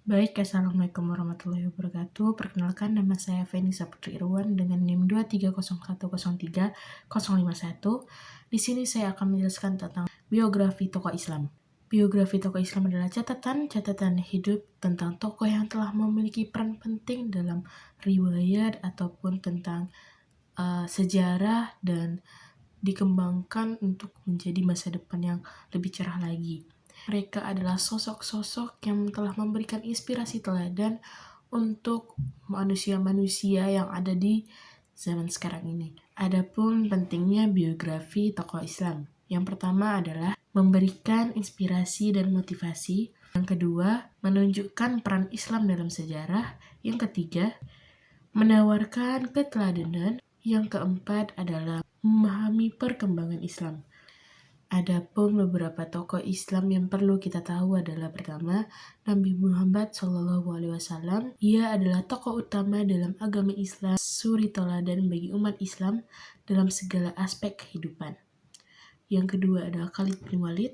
Baik, Assalamualaikum warahmatullahi wabarakatuh. Perkenalkan, nama saya Fenisa Putri Irwan dengan NIM 230103051. Di sini saya akan menjelaskan tentang biografi tokoh Islam. Biografi tokoh Islam adalah catatan hidup tentang tokoh yang telah memiliki peran penting dalam riwayat ataupun tentang sejarah dan dikembangkan untuk menjadi masa depan yang lebih cerah lagi. Mereka adalah sosok-sosok yang telah memberikan inspirasi teladan untuk manusia-manusia yang ada di zaman sekarang ini. Adapun pentingnya biografi tokoh Islam. Yang pertama adalah memberikan inspirasi dan motivasi. Yang kedua, menunjukkan peran Islam dalam sejarah. Yang ketiga, menawarkan keteladanan. Yang keempat adalah memahami perkembangan Islam. Adapun beberapa tokoh Islam yang perlu kita tahu adalah pertama, Nabi Muhammad SAW. Ia adalah tokoh utama dalam agama Islam, suri teladan bagi umat Islam dalam segala aspek kehidupan. Yang kedua adalah Khalid bin Walid,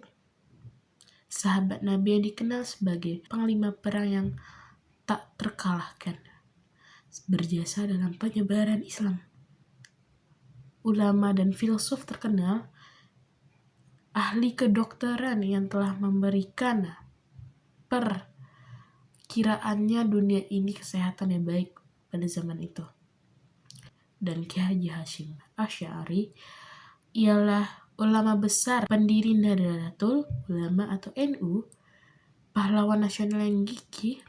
sahabat Nabi yang dikenal sebagai panglima perang yang tak terkalahkan, berjasa dalam penyebaran Islam. Ulama dan filsuf terkenal, ahli kedokteran yang telah memberikan perkiraannya dunia ini kesehatan yang baik pada zaman itu. Dan Kiai Haji Hashim Asy'ari ialah ulama besar, pendiri Nahdlatul Ulama atau NU, pahlawan nasional yang gigih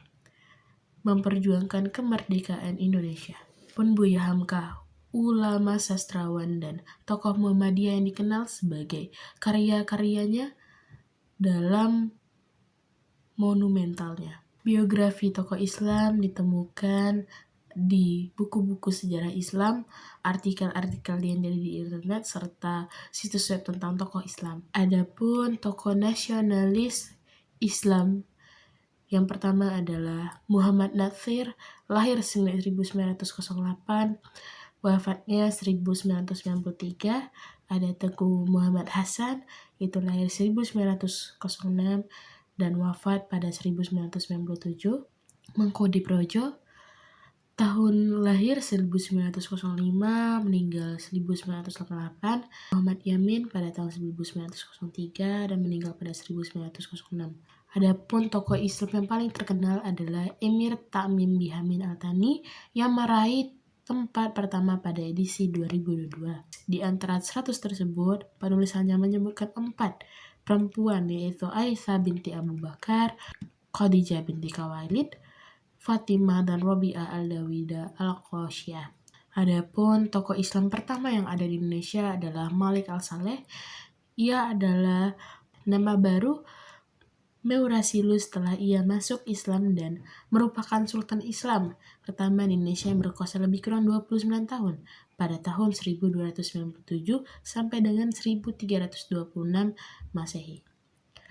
memperjuangkan kemerdekaan Indonesia. Pun Buya Hamka, ulama sastrawan dan tokoh Muhammadiyah yang dikenal sebagai karya-karyanya dalam monumentalnya. Biografi tokoh Islam ditemukan di buku-buku sejarah Islam, artikel-artikel yang ada di internet, serta situs web tentang tokoh Islam. Adapun tokoh nasionalis Islam yang pertama adalah Muhammad Natsir, lahir 1908, wafatnya 1993. Ada Teguh Muhammad Hasan, itu lahir 1906 dan wafat pada 1997. Mengkodi Projo, tahun lahir 1905, meninggal 1908. Muhammad Yamin pada tahun 1903 dan meninggal pada 1906. Adapun tokoh Islam yang paling terkenal adalah Emir Ta'mim Bihamin Al-Thani yang meraih tempat pertama pada edisi 2022. Di antara 100 tersebut, penulisannya menyebutkan 4 perempuan, yaitu Aisyah binti Abu Bakar, Khadijah binti Khawailid, Fatimah dan Robi'ah Al-Dawida Al-Qashiyah. Adapun tokoh Islam pertama yang ada di Indonesia adalah Malik Al-Saleh. Ia adalah nama baru Meurasilu setelah ia masuk Islam dan merupakan Sultan Islam pertama di Indonesia yang berkuasa lebih kurang 29 tahun pada tahun 1297 sampai dengan 1326 Masehi.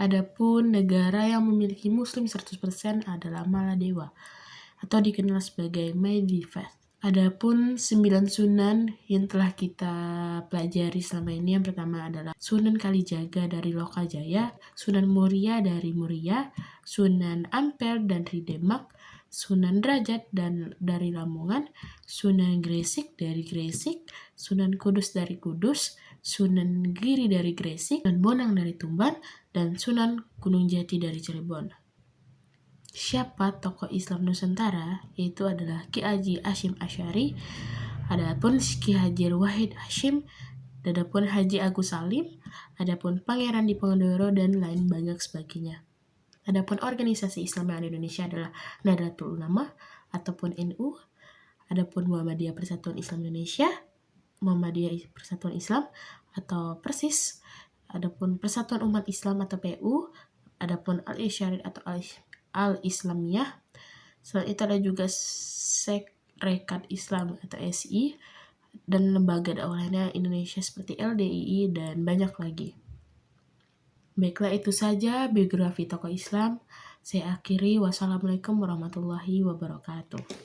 Adapun negara yang memiliki Muslim 100% adalah Maladewa atau dikenal sebagai Maldives. Adapun 9 sunan yang telah kita pelajari selama ini, yang pertama adalah Sunan Kalijaga dari Lokajaya, Sunan Muria dari Muria, Sunan Ampel dari Demak, Sunan Derajat dari Lamongan, Sunan Gresik dari Gresik, Sunan Kudus dari Kudus, Sunan Giri dari Gresik, Sunan Bonang dari Tuban, dan Sunan Gunung Jati dari Cirebon. Siapa tokoh Islam Nusantara? Yaitu adalah Kiai Haji Hashim Asy'ari, adapun Kiai Haji Wahid Hashim, adapun Haji Agus Salim, adapun Pangeran Diponegoro, dan lain banyak sebagainya. Adapun organisasi Islam yang ada di Indonesia adalah Nahdlatul Ulama ataupun NU, adapun Muhammadiyah Persatuan Islam Indonesia, Muhammadiyah Persatuan Islam atau Persis, adapun Persatuan Umat Islam atau PU, adapun Al-Isyariat atau Al-Islamiyah. Selain itu ada juga Sekrekat Islam atau SI dan lembaga dakwah lainnya Indonesia seperti LDII dan banyak lagi. Baiklah, itu saja biografi tokoh Islam. Saya akhiri. Wassalamualaikum warahmatullahi wabarakatuh.